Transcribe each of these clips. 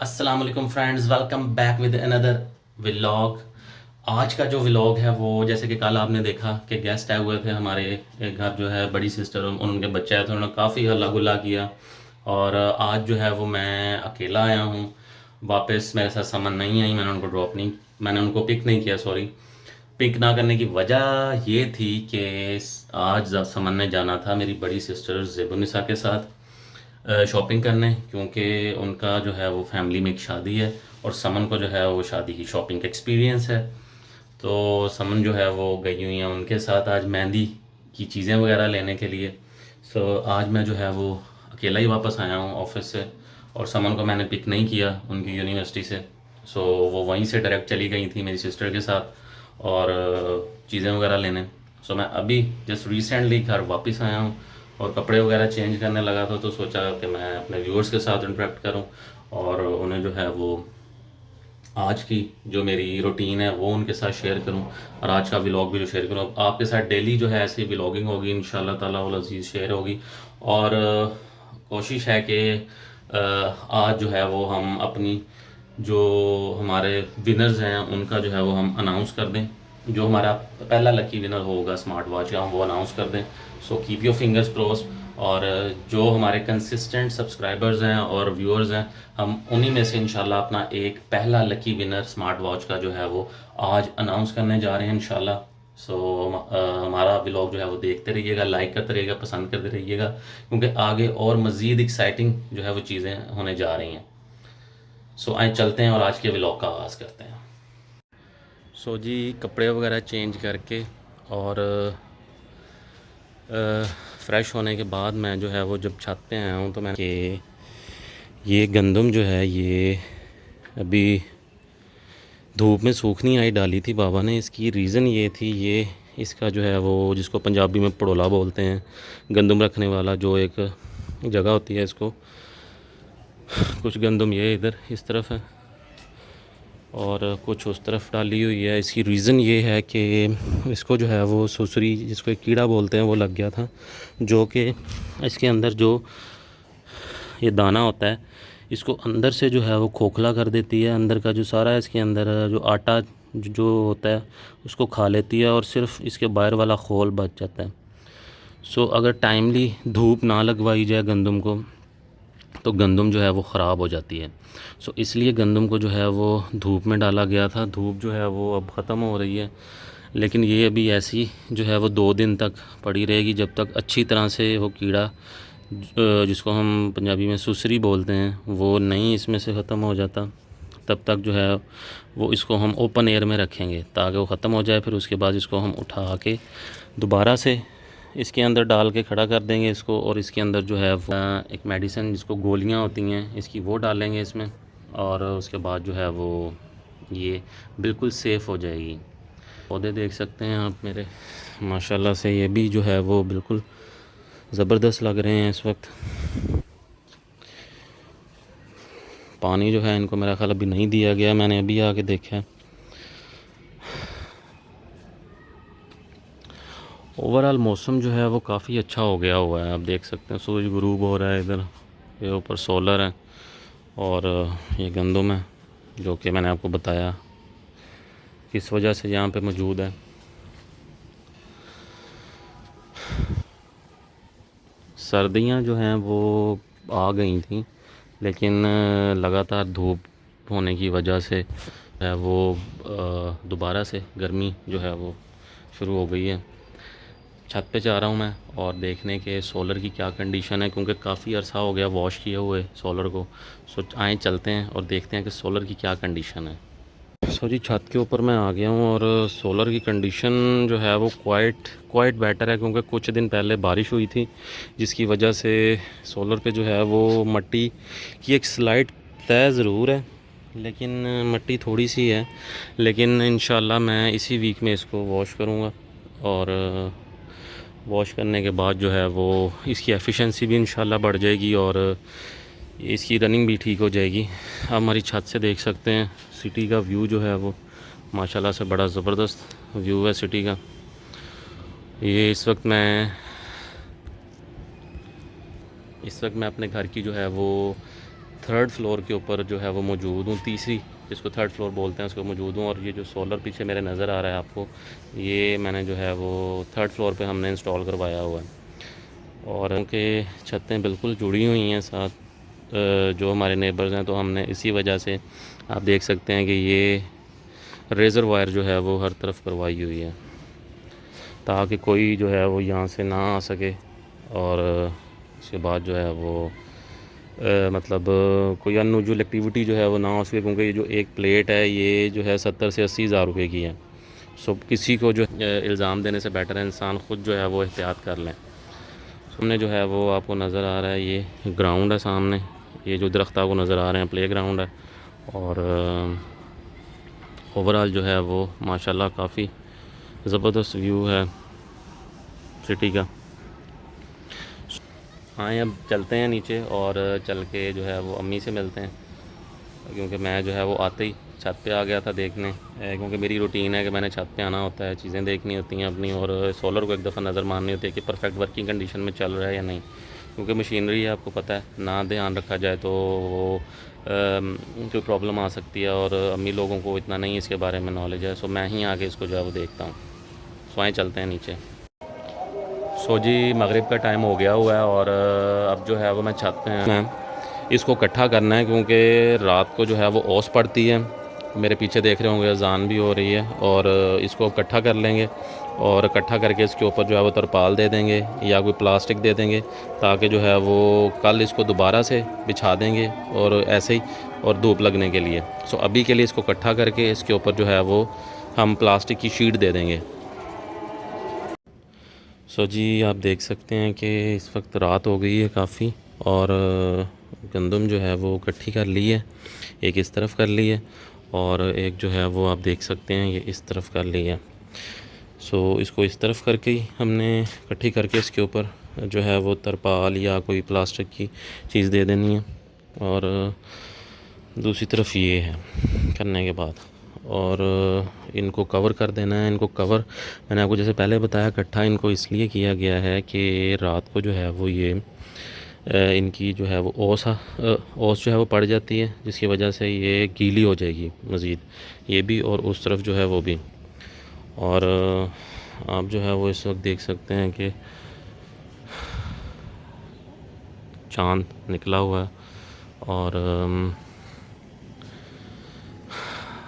अस्सलाम वालेकुम friends, welcome back with another vlog. आज का जो व्लॉग है वो जैसे कि कल आपने देखा कि गेस्ट आए हुए थे हमारे एक घर, जो है बड़ी सिस्टर उनके बच्चे आए थे, उन्होंने काफ़ी हल्ला गुल्ला किया। और आज जो है वो मैं अकेला आया हूँ वापस। मेरे साथ समन नहीं आई, मैंने उनको पिक नहीं किया, सॉरी। पिक ना करने की वजह ये थी कि आज समन ने जाना था मेरी बड़ी सिस्टर ज़ेबुनिसा के साथ शॉपिंग करने, क्योंकि उनका जो है वो फैमिली में एक शादी है और समन को जो है वो शादी की शॉपिंग का एक्सपीरियंस है। तो समन जो है वो गई हुई हैं उनके साथ आज मेहंदी की चीज़ें वगैरह लेने के लिए। सो आज मैं जो है वो अकेला ही वापस आया हूँ ऑफिस से, और समन को मैंने पिक नहीं किया उनकी यूनिवर्सिटी से। सो वो वहीं से डायरेक्ट चली गई थी मेरी सिस्टर के साथ और चीज़ें वगैरह लेने। सो मैं अभी जस्ट रिसेंटली घर वापस आया हूँ और कपड़े वगैरह चेंज करने लगा था, तो सोचा कि मैं अपने व्यूअर्स के साथ इंटरेक्ट करूं और उन्हें जो है वो आज की जो मेरी रूटीन है वो उनके साथ शेयर करूं, और आज का व्लॉग भी जो शेयर करूं। आपके साथ डेली जो है ऐसी व्लॉगिंग होगी, इंशाल्लाह ताला वल अज़ीज़ शेयर होगी। और कोशिश है कि आज जो है वो हम अपनी जो हमारे विनर्स हैं उनका जो है वो हम अनाउंस कर दें। जो हमारा पहला लकी विनर होगा स्मार्ट वॉच का, हम वो अनाउंस कर दें। So keep your fingers cross. और जो हमारे कंसिस्टेंट सब्सक्राइबर्स हैं और व्यूअर्स हैं, हम उन्हीं में से इंशाल्लाह अपना एक पहला लकी विनर स्मार्ट वॉच का जो है वो आज अनाउंस करने जा रहे हैं इंशाल्लाह। सो हमारा व्लॉग जो है वो देखते रहिएगा, लाइक करते रहिएगा, पसंद करते रहिएगा, क्योंकि आगे और मज़ीद एक्साइटिंग जो है वो चीज़ें होने जा रही हैं। सो आए चलते हैं और आज के व्लॉग का आगाज़ करते हैं। सो जी, कपड़े वगैरह चेंज करके और फ्रेश होने के बाद मैं जो है वो जब छत पे आया हूँ तो मैं कि ये गंदम जो है ये अभी धूप में सूख नहीं आई, डाली थी बाबा ने। इसकी रीज़न ये थी, ये इसका जो है वो जिसको पंजाबी में पड़ोला बोलते हैं, गंदम रखने वाला जो एक जगह होती है, इसको कुछ गंदम ये इधर इस तरफ है और कुछ उस तरफ डाली हुई है। इसकी रीज़न ये है कि इसको जो है वो सुसरी, जिसको एक कीड़ा बोलते हैं, वो लग गया था, जो कि इसके अंदर जो ये दाना होता है इसको अंदर से जो है वो खोखला कर देती है। अंदर का जो सारा है इसके अंदर जो आटा जो होता है उसको खा लेती है और सिर्फ इसके बाहर वाला खोल बच जाता है। सो अगर टाइमली धूप ना लगवाई जाए गंदम को तो गंदम जो है वो ख़राब हो जाती है। सो इसलिए गंदम को जो है वो धूप में डाला गया था। धूप जो है वो अब ख़त्म हो रही है, लेकिन ये अभी ऐसी जो है वो 2 दिन तक पड़ी रहेगी, जब तक अच्छी तरह से वो कीड़ा जिसको हम पंजाबी में सुसरी बोलते हैं वो नहीं इसमें से ख़त्म हो जाता। तब तक जो है वो इसको हम ओपन एयर में रखेंगे ताकि वो ख़त्म हो जाए। फिर उसके बाद इसको हम उठा के दोबारा से इसके अंदर डाल के खड़ा कर देंगे इसको, और इसके अंदर जो है वो एक मेडिसिन जिसको गोलियां होती हैं इसकी वो डालेंगे इसमें, और उसके बाद जो है वो ये बिल्कुल सेफ़ हो जाएगी। पौधे देख सकते हैं आप मेरे, माशाल्लाह से ये भी जो है वो बिल्कुल ज़बरदस्त लग रहे हैं इस वक्त। पानी जो है इनको मेरा ख्याल अभी नहीं दिया गया, मैंने अभी आके देखा है। ओवरऑल मौसम जो है वो काफ़ी अच्छा हो गया हुआ है। आप देख सकते हैं सूरज गुरूब हो रहा है, इधर ये ऊपर सोलर है और ये गंदम है जो कि मैंने आपको बताया किस वजह से यहाँ पे मौजूद है। सर्दियाँ जो हैं वो आ गई थी, लेकिन लगातार धूप होने की वजह से है वो दोबारा से गर्मी जो है वो शुरू हो गई है। छत पे जा रहा हूँ मैं और देखने के सोलर की क्या कंडीशन है, क्योंकि काफ़ी अर्सा हो गया वॉश किए हुए सोलर को। सो आए चलते हैं और देखते हैं कि सोलर की क्या कंडीशन है। सो जी, छत के ऊपर मैं आ गया हूँ और सोलर की कंडीशन जो है वो क्वाइट बेटर है, क्योंकि कुछ दिन पहले बारिश हुई थी जिसकी वजह से सोलर पे जो है वो मिट्टी की एक स्लाइड तय ज़रूर है, लेकिन मिट्टी थोड़ी सी है। लेकिन इंशाल्लाह मैं इसी वीक में इसको वॉश करूँगा और वॉश करने के बाद जो है वो इसकी एफिशिएंसी भी इंशाल्लाह बढ़ जाएगी और इसकी रनिंग भी ठीक हो जाएगी। आप हमारी छत से देख सकते हैं सिटी का व्यू जो है वो माशाल्लाह से बड़ा ज़बरदस्त व्यू है सिटी का। ये इस वक्त मैं अपने घर की जो है वो थर्ड फ्लोर के ऊपर जो है वो मौजूद हूँ, तीसरी जिसको थर्ड फ्लोर बोलते हैं उसको मौजूद हूँ। और ये जो सोलर पीछे मेरे नज़र आ रहा है आपको, ये मैंने जो है वो थर्ड फ्लोर पे हमने इंस्टॉल करवाया हुआ है। और उनके छतें बिल्कुल जुड़ी हुई हैं साथ जो हमारे नेबर्स हैं, तो हमने इसी वजह से आप देख सकते हैं कि ये रेज़र वायर जो है वो हर तरफ करवाई हुई है, ताकि कोई जो है वो यहाँ से ना आ सके। और उसके बाद जो है वो मतलब कोई अनयूजुअल एक्टिविटी जो है वो ना हो सके, क्योंकि ये जो एक प्लेट है ये जो है 70 से 80 हज़ार रुपये की है। सो किसी को जो इल्ज़ाम देने से बेटर है इंसान ख़ुद जो है वो एहतियात कर लें। सामने जो है वो आपको नज़र आ रहा है, ये ग्राउंड है सामने, ये जो दरख्त आपको नज़र आ रहे हैं प्ले ग्राउंड है। और ओवरऑल जो है वो माशाल्लाह काफ़ी ज़बरदस्त व्यू है सिटी का। हाँ, अब चलते हैं नीचे और चल के जो है वो अम्मी से मिलते हैं, क्योंकि मैं जो है वो आते ही छत पे आ गया था देखने, क्योंकि मेरी रूटीन है कि मैंने छत पे आना होता है, चीज़ें देखनी होती हैं अपनी, और सोलर को एक दफ़ा नज़र मारनी होती है कि परफेक्ट वर्किंग कंडीशन में चल रहा है या नहीं। क्योंकि मशीनरी है, आपको पता है, ना ध्यान रखा जाए तो वो कोई प्रॉब्लम आ सकती है, और अम्मी लोगों को इतना नहीं इसके बारे में नॉलेज है। सो मैं ही आके इसको जो है वो देखता हूँ। सो आए चलते हैं नीचे। सो जी, मगरिब का टाइम हो गया हुआ है और अब जो है वो मैं छत पे हैं, इसको इकट्ठा करना है, क्योंकि रात को जो है वो ओस पड़ती है। मेरे पीछे देख रहे होंगे अजान भी हो रही है, और इसको इकट्ठा कर लेंगे, और इकट्ठा करके इसके ऊपर जो है वो तरपाल दे देंगे या कोई प्लास्टिक दे देंगे, ताकि जो है वो कल इसको दोबारा से बिछा देंगे, और ऐसे ही, और धूप लगने के लिए। सो अभी के लिए इसको इकट्ठा करके इसके ऊपर जो है वो हम प्लास्टिक की शीट दे देंगे। सो जी, आप देख सकते हैं कि इस वक्त रात हो गई है काफ़ी, और गंदम जो है वो इकट्ठी कर ली है, एक इस तरफ कर ली है, और एक जो है वो आप देख सकते हैं ये इस तरफ कर ली है। सो इसको इस तरफ करके ही हमने इकट्ठी करके इसके ऊपर जो है वो तरपाल या कोई प्लास्टिक की चीज़ दे देनी है, और दूसरी तरफ ये है करने के बाद, और इनको कवर कर देना है। इनको कवर मैंने आपको जैसे पहले बताया, इकट्ठा इनको इसलिए किया गया है कि रात को जो है वो ये इनकी जो है वो ओस जो है वो पड़ जाती है, जिसकी वजह से ये गीली हो जाएगी मज़ीद, ये भी और उस तरफ जो है वो भी। और आप जो है वो इस वक्त देख सकते हैं कि चाँद निकला हुआ है, और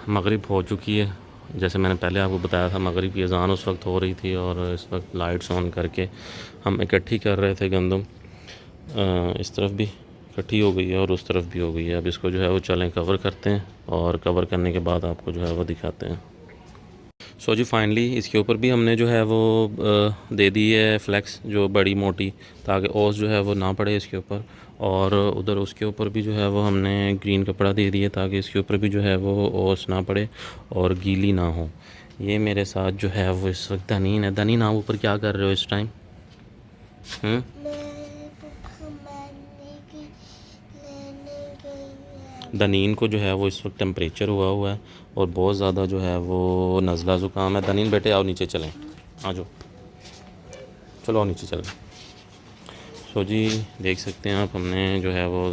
मगरिब हो चुकी है। जैसे मैंने पहले आपको बताया था, मगरिब की अज़ान उस वक्त हो रही थी, और इस वक्त लाइट्स ऑन करके हम इकट्ठी कर रहे थे गंदम। इस तरफ भी इकट्ठी हो गई है और उस तरफ भी हो गई है। अब इसको जो है वो चलें कवर करते हैं, और कवर करने के बाद आपको जो है वो दिखाते हैं। सो जी, फाइनली इसके ऊपर भी हमने जो है वो दे दी है फ्लेक्स जो बड़ी मोटी, ताकि ओस जो है वो ना पड़े इसके ऊपर। और उधर उसके ऊपर भी जो है वो हमने ग्रीन कपड़ा दे दिया, ताकि इसके ऊपर भी जो है वो ओस ना पड़े और गीली ना हो। ये मेरे साथ जो है वो इस वक्त दनीन है। दनीन, आप ऊपर क्या कर रहे हो इस टाइम? दनीन को जो है वो इस वक्त टेम्परेचर हुआ है, और बहुत ज़्यादा जो है वो नज़ला ज़ुकाम है। दनीन बेटे आओ नीचे चलें, आ जाओ, चलो आओ नीचे चलें। सो जी, देख सकते हैं आप, हमने जो है वो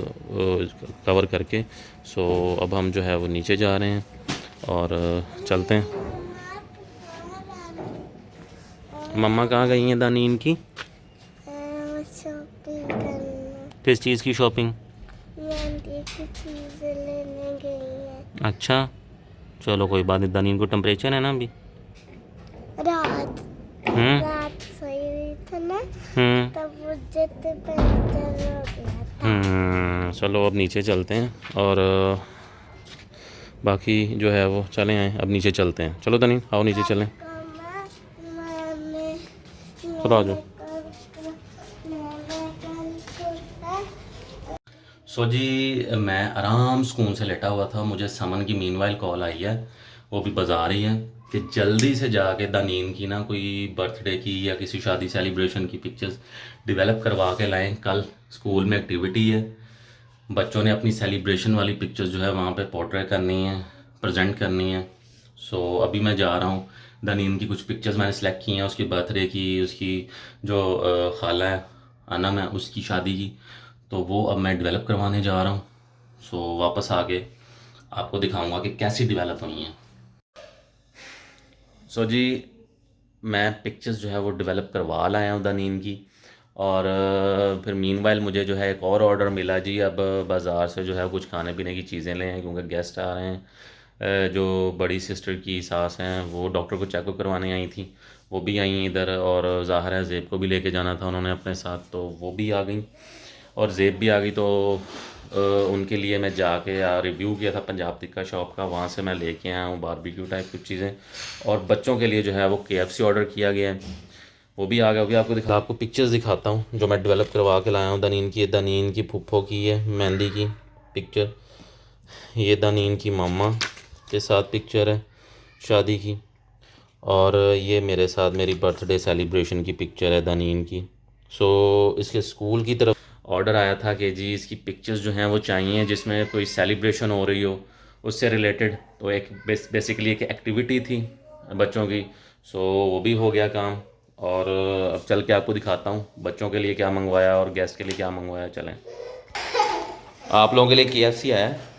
कवर करके, सो अब हम जो है वो नीचे जा रहे हैं और चलते हैं। मम्मा कहाँ गई हैं दनीन की? किस चीज़ की शॉपिंग? लेने गई है। अच्छा, चलो कोई बात नहीं। दनीन को टेम्परेचर है ना अभी? रात सोई हुई था ना, तब मुझे टेम्परेचर हो गया था। चलो अब नीचे चलते हैं, और बाकी जो है वो चलें आए, अब नीचे चलते हैं। चलो दनीन आओ नीचे चलें, चलो आ जाओ। सो जी, मैं आराम सुकून से लेटा हुआ था, मुझे समन की मीनवाइल कॉल आई है, वो भी बजा रही है कि जल्दी से जाके दनीन की ना कोई बर्थडे की या किसी शादी सेलिब्रेशन की पिक्चर्स डेवलप करवा के लाएं। कल स्कूल में एक्टिविटी है, बच्चों ने अपनी सेलिब्रेशन वाली पिक्चर्स जो है वहाँ पे पोर्ट्रेट करनी है, प्रेजेंट करनी है। सो अभी मैं जा रहा हूँ, दनीन की कुछ पिक्चर्स मैंने सेलेक्ट की हैं, उसकी बर्थडे की, उसकी जो खाला है अनम है उसकी शादी की, तो वो अब मैं डेवलप करवाने जा रहा हूँ। सो वापस आके आपको दिखाऊंगा कि कैसी डेवलप हुई हैं। सो जी, मैं पिक्चर्स जो है वो डेवलप करवा लाया हूँ दानीन की। और फिर मीनवाइल मुझे जो है एक और ऑर्डर मिला जी। अब बाज़ार से जो है कुछ खाने पीने की चीज़ें ले हैं क्योंकि गेस्ट आ रहे हैं। जो बड़ी सिस्टर की सास हैं वो डॉक्टर को चेकअप करवाने आई थी, वो भी आई हैं इधर। और ज़ाहिर है ज़ेब को भी लेके जाना था उन्होंने अपने साथ, तो वो भी आ गई और ज़ेब भी आ गई। तो उनके लिए मैं जाके रिव्यू किया था पंजाब टिक्का शॉप का, वहाँ से मैं लेके आया हूँ बारबेक्यू टाइप कुछ चीज़ें। और बच्चों के लिए जो है वो KFC ऑर्डर किया गया है, वो भी आ गया। अभी आपको पिक्चर्स दिखाता हूँ जो मैं डेवलप करवा के लाया हूँ दानीन की फूफो की है मेहंदी की पिक्चर। ये दानीन की मामा के साथ पिक्चर है शादी की। और ये मेरे साथ मेरी बर्थडे सेलिब्रेशन की पिक्चर है दानीन की। सो इसके स्कूल की तरफ ऑर्डर आया था कि जी इसकी पिक्चर्स जो हैं वो चाहिए जिसमें कोई सेलिब्रेशन हो रही हो उससे रिलेटेड। तो एक बेसिकली एक एक्टिविटी थी बच्चों की। सो वो भी हो गया काम। और अब चल के आपको दिखाता हूँ बच्चों के लिए क्या मंगवाया और गेस्ट के लिए क्या मंगवाया। चलें। आप लोगों के लिए KFC आया है।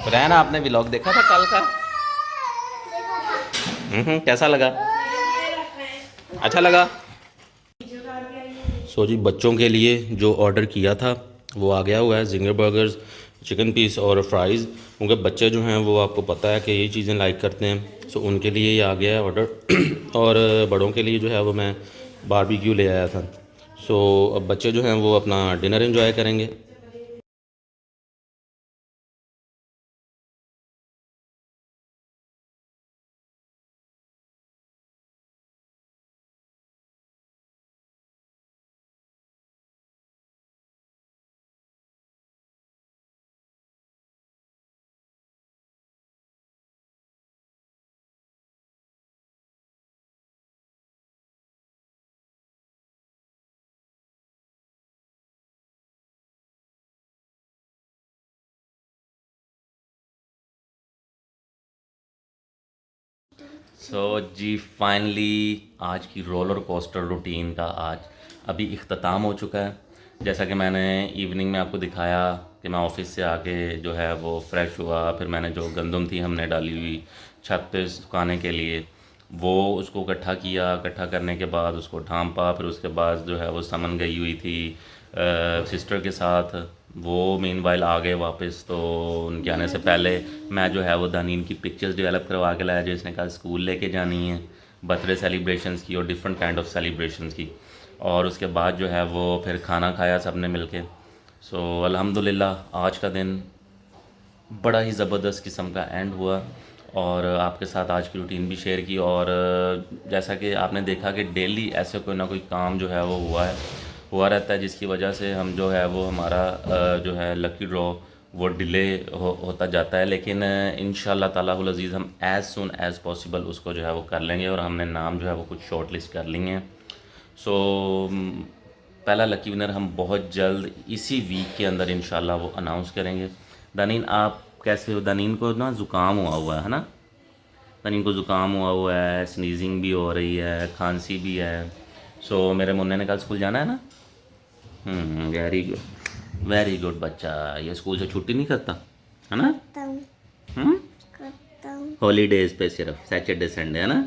रैन, आपने व्लॉग देखा था कल का? कैसा लगा? अच्छा लगा। सो जी, बच्चों के लिए जो ऑर्डर किया था वो आ गया हुआ है, जिंगर बर्गर्स, चिकन पीस और फ्राइज़। क्योंकि बच्चे जो हैं वो आपको पता है कि ये चीज़ें लाइक करते हैं, सो उनके लिए ये आ गया है ऑर्डर। और बड़ों के लिए जो है वो मैं बारबेक्यू ले आया था। सो अब बच्चे जो हैं वो अपना डिनर एंजॉय करेंगे। सो जी, फाइनली आज की रोलर कोस्टर रूटीन का आज अभी इख्तिताम हो चुका है। जैसा कि मैंने इवनिंग में आपको दिखाया कि मैं ऑफिस से आके जो है वो फ्रेश हुआ, फिर मैंने जो गंदम थी हमने डाली हुई छत पे सुखाने के लिए, वो उसको इकट्ठा किया। इकट्ठा करने के बाद उसको ढांपा, फिर उसके बाद जो है वो समन गई हुई थी सिस्टर के साथ, वो मीनवाइल आ गए वापस। तो उनके आने से पहले मैं जो है वो दानीन की पिक्चर्स डेवलप करवा के लाया, जो इसने कहा स्कूल लेके जानी है, बर्थडे सेलिब्रेशंस की और डिफरेंट काइंड ऑफ सेलिब्रेशंस की। और उसके बाद जो है वो फिर खाना खाया सब ने मिल के। सो अल्हम्दुलिल्लाह आज का दिन बड़ा ही ज़बरदस्त किस्म का एंड हुआ। और आपके साथ आज की रूटीन भी शेयर की। और जैसा कि आपने देखा कि डेली ऐसे कोई ना कोई काम जो है वो हुआ रहता है, जिसकी वजह से हम जो है वो हमारा जो है लकी ड्रॉ वो डिले होता जाता है। लेकिन इंशाल्लाह तालाहुल अज़ीज़ हम एज़ सुन एज़ पॉसिबल उसको जो है वो कर लेंगे। और हमने नाम जो है वो कुछ शॉर्ट लिस्ट कर लिए हैं। सो पहला लकी विनर हम बहुत जल्द इसी वीक के अंदर इंशाल्लाह वो अनाउंस करेंगे। दानीन, आप कैसे हो? दानीन को ना ज़ुकाम हुआ है ना? दानीन को ज़ुकाम हुआ है, स्नीजिंग भी हो रही है, खांसी भी है। सो मेरे मुन्ने ने कल स्कूल जाना है ना? वेरी गुड बच्चा। ये स्कूल से छुट्टी नहीं करता है ना? हॉलीडेज पे सिर्फ सैटरडे संडे है ना?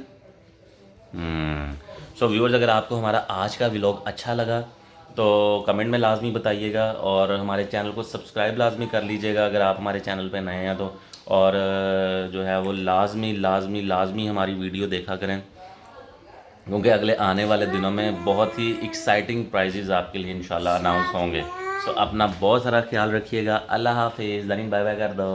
सो व्यूअर्स, अगर आपको हमारा आज का व्लॉग अच्छा लगा तो कमेंट में लाजमी बताइएगा और हमारे चैनल को सब्सक्राइब लाजमी कर लीजिएगा अगर आप हमारे चैनल पे नए हैं तो। और जो है वो लाजमी हमारी वीडियो देखा करें, क्योंकि अगले आने वाले दिनों में बहुत ही एक्साइटिंग प्राइजेज़ आपके लिए इंशाल्लाह अनाउंस होंगे। सो अपना बहुत सारा ख्याल रखिएगा। अल्लाह हाफिज़। दानीन बाय बाय कर दो।